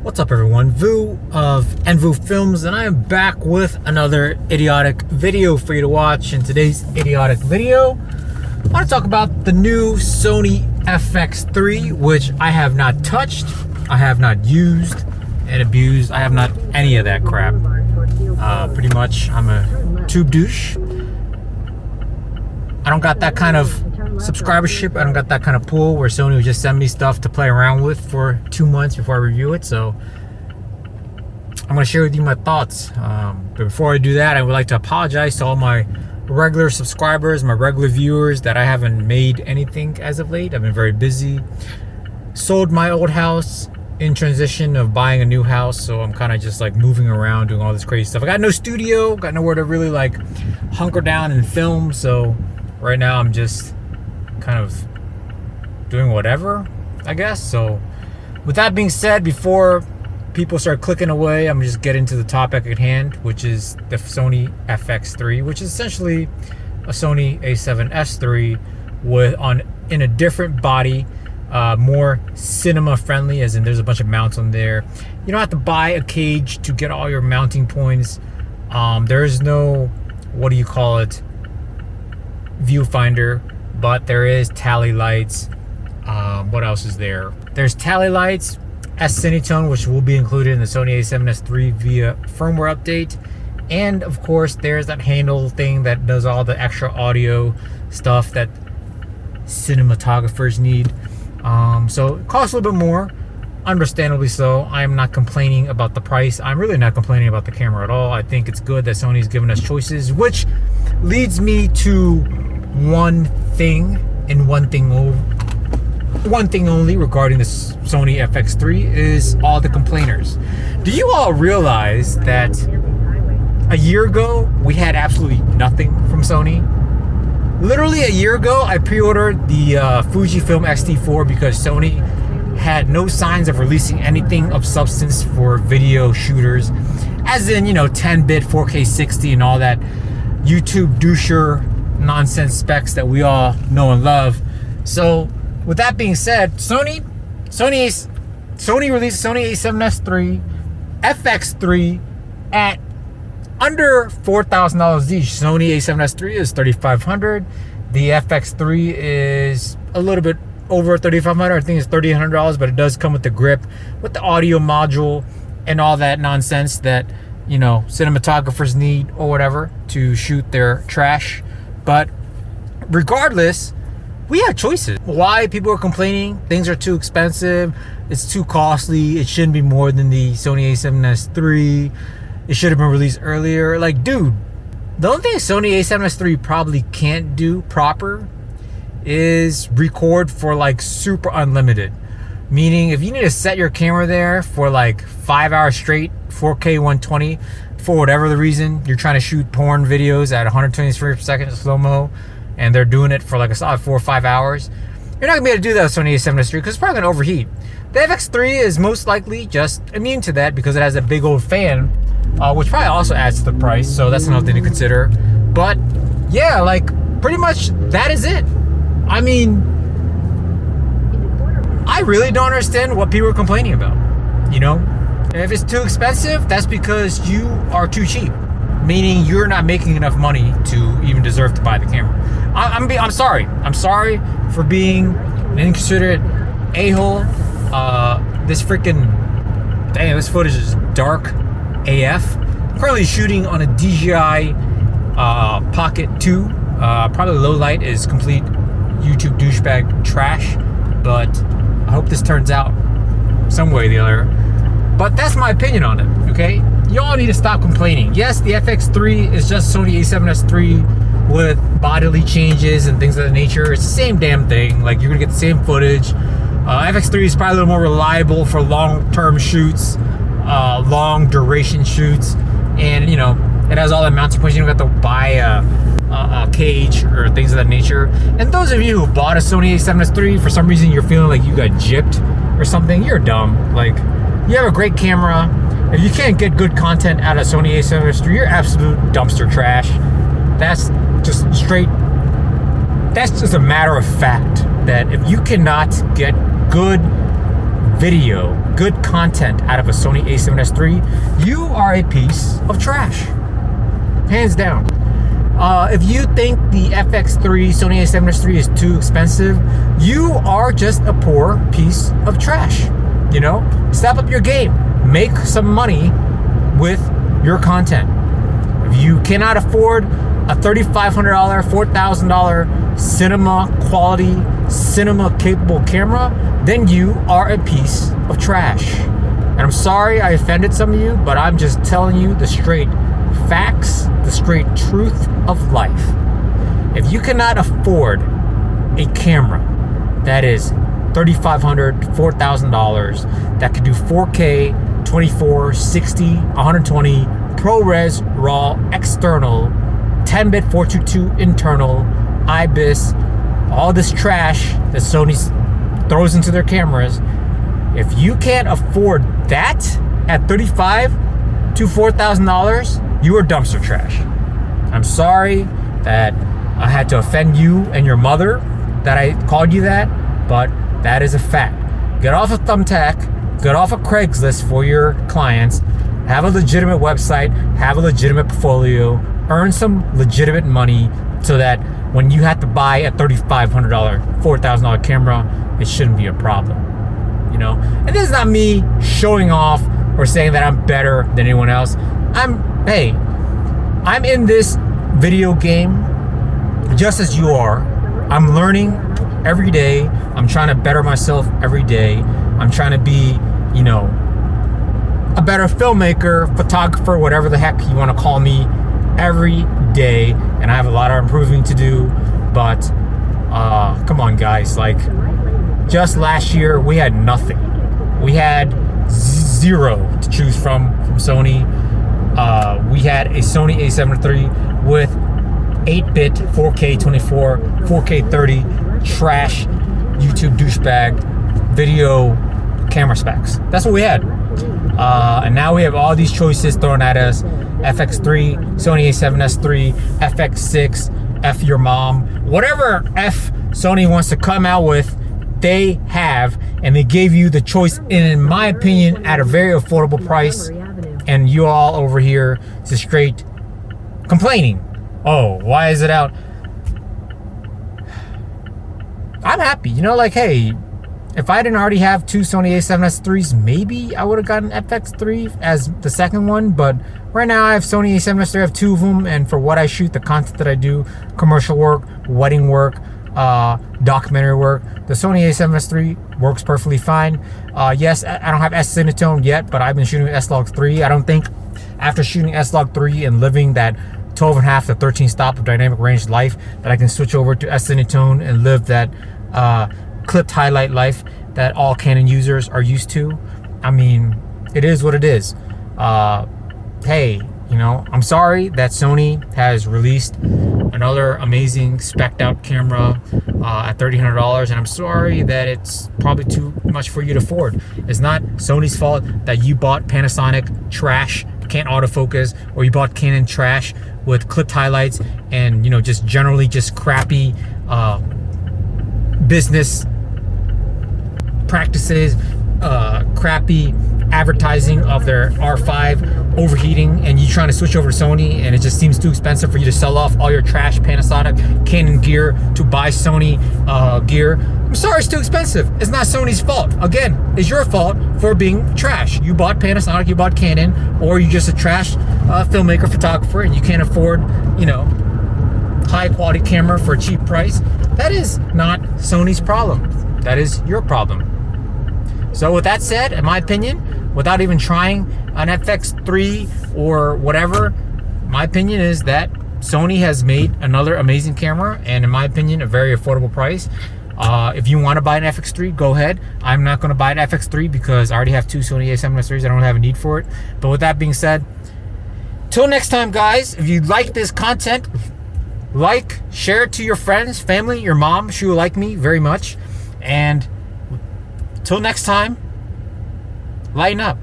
What's up everyone, Vu of Vu Films, and I am back with another idiotic video for you to watch. In today's idiotic video, I want to talk about the new Sony FX3, which I have not touched, I have not used and abused. I have not any of that crap. Pretty much, I'm a tube douche. I don't got that kind of subscribership. I don't got that kind of pull where Sony would just send me stuff to play around with for 2 months before I review it. So I'm going to share with you my thoughts. But before I do that, I would like to apologize to all my regular subscribers, my regular viewers, that I haven't made anything as of late. I've been very busy. Sold my old house in transition of buying a new house, so I'm kind of just like moving around, doing all this crazy stuff. I got no studio, got nowhere to really like hunker down and film, so right now I'm just kind of doing whatever, I guess. So with that being said, before people start clicking away, I'm just get into the topic at hand, which is the Sony FX3, which is essentially a Sony a7S III in a different body, more cinema friendly, as in there's a bunch of mounts on there. You don't have to buy a cage to get all your mounting points. There is no, what do you call it, viewfinder, but there is tally lights. What else is there? There's tally lights, S-Cinetone, which will be included in the Sony a7S III via firmware update, and of course there's that handle thing that does all the extra audio stuff that cinematographers need. So it costs a little bit more, understandably so. I am not complaining about the price. I'm really not complaining about the camera at all. I think it's good that Sony's given us choices, which leads me to one thing and one thing only regarding the Sony FX3 is all the complainers. Do you all realize that a year ago we had absolutely nothing from Sony? Literally a year ago, I pre-ordered the Fujifilm X-T4 because Sony had no signs of releasing anything of substance for video shooters, as in, 10-bit 4K 60 and all that YouTube doucher nonsense specs that we all know and love. So with that being said, Sony released Sony a7S III FX3 at under $4,000 each. Sony a7S III is $3,500. The FX3 is a little bit over $3,500. I think it's $3,800, but it does come with the grip, with the audio module, and all that nonsense that cinematographers need or whatever to shoot their trash. But regardless, we had choices. Why people are complaining things are too expensive, it's too costly, it shouldn't be more than the Sony a7S III, it should have been released earlier. Like, dude, the only thing Sony a7S III probably can't do proper is record for like super unlimited. Meaning, if you need to set your camera there for like 5 hours straight, 4K 120, for whatever the reason, you're trying to shoot porn videos at 120 frames per second slow-mo, and they're doing it for like a solid 4 or 5 hours, you're not gonna be able to do that with Sony a7S III because it's probably gonna overheat. The FX3 is most likely just immune to that because it has a big old fan, which probably also adds to the price, so that's another thing to consider. But yeah, like, pretty much that is it. I mean, I really don't understand what people are complaining about. If it's too expensive, that's because you are too cheap, meaning you're not making enough money to even deserve to buy the camera. I'm sorry. I'm sorry for being an inconsiderate a-hole. This footage is dark AF. I'm currently shooting on a DJI Pocket 2. Probably low light is complete YouTube douchebag trash, but I hope this turns out some way or the other. But that's my opinion on it, okay? Y'all need to stop complaining. Yes, the FX3 is just Sony a7S III with bodily changes and things of that nature. It's the same damn thing. Like, you're gonna get the same footage. FX3 is probably a little more reliable for long-term shoots, long duration shoots, and it has all that mounting points. You don't have to buy a cage or things of that nature. And those of you who bought a Sony a7S III, for some reason you're feeling like you got gypped or something, you're dumb. Like, you have a great camera. If you can't get good content out of Sony a7S III, you're absolute dumpster trash. That's just a matter of fact, that if you cannot get good video, good content out of a Sony a7S III, you are a piece of trash. Hands down. If you think the FX3, Sony a7S III is too expensive, you are just a poor piece of trash. You know, step up your game. Make some money with your content. If you cannot afford a $3,500, $4,000 cinema quality, cinema capable camera, then you are a piece of trash. And I'm sorry I offended some of you, but I'm just telling you the straight facts, the straight truth of life. If you cannot afford a camera that is $3,500, $4,000 that could do 4K, 24, 60, 120, ProRes, RAW, external, 10-bit 422 internal, IBIS, all this trash that Sony throws into their cameras. If you can't afford that at $3,500 to $4,000, you are dumpster trash. I'm sorry that I had to offend you and your mother that I called you that, but that is a fact. Get off of Thumbtack, get off of Craigslist for your clients, have a legitimate website, have a legitimate portfolio, earn some legitimate money so that when you have to buy a $3,500, $4,000 camera, it shouldn't be a problem. You know? And this is not me showing off or saying that I'm better than anyone else. I'm in this video game just as you are. I'm learning every day. I'm trying to better myself every day. I'm trying to be, you know, a better filmmaker, photographer, whatever the heck you want to call me, every day. And I have a lot of improving to do. But come on, guys. Like, just last year, we had nothing. We had zero to choose from Sony. We had a Sony a7 III with 8-bit 4K 24, 4K 30 trash YouTube douchebag video camera specs. That's what we had. And now we have all these choices thrown at us. FX3, Sony a7S III, FX6, F your mom. Whatever F Sony wants to come out with, they have, and they gave you the choice, and in my opinion, at a very affordable price. And you all over here just straight complaining. Oh, why is it out? I'm happy. You know, like, hey, if I didn't already have two Sony a7S IIIs, maybe I would have gotten FX3 as the second one. But right now I have Sony a7S III. I have two of them. And for what I shoot, the content that I do, commercial work, wedding work, documentary work, the Sony a7S III works perfectly fine. Yes, I don't have S-Cinetone yet, but I've been shooting S-Log3. I don't think after shooting S-Log3 and living that 12.5 to 13 stop of dynamic range life that I can switch over to S-Cinetone and live that clipped highlight life that all Canon users are used to. I mean, it is what it is. Hey, you know, I'm sorry that Sony has released another amazing spec'd out camera at $1,300, and I'm sorry that it's probably too much for you to afford. It's not Sony's fault that you bought Panasonic trash, can't autofocus, or you bought Canon trash with clipped highlights and, you know, just generally just crappy business practices, crappy advertising of their R5 overheating, and you trying to switch over to Sony, and it just seems too expensive for you to sell off all your trash Panasonic, Canon gear to buy Sony gear. I'm sorry, it's too expensive. It's not Sony's fault. Again, it's your fault for being trash. You bought Panasonic, you bought Canon, or you're just a trash filmmaker, photographer, and you can't afford, you know, high quality camera for a cheap price. That is not Sony's problem. That is your problem. So with that said, in my opinion, without even trying an FX3 or whatever, my opinion is that Sony has made another amazing camera, and in my opinion, a very affordable price. If you want to buy an FX3, go ahead. I'm not going to buy an FX3 because I already have two Sony a7S IIIs. I don't have a need for it. But with that being said, till next time, guys, if you like this content, like, share it to your friends, family, your mom. She will like me very much. And till next time, lighten up.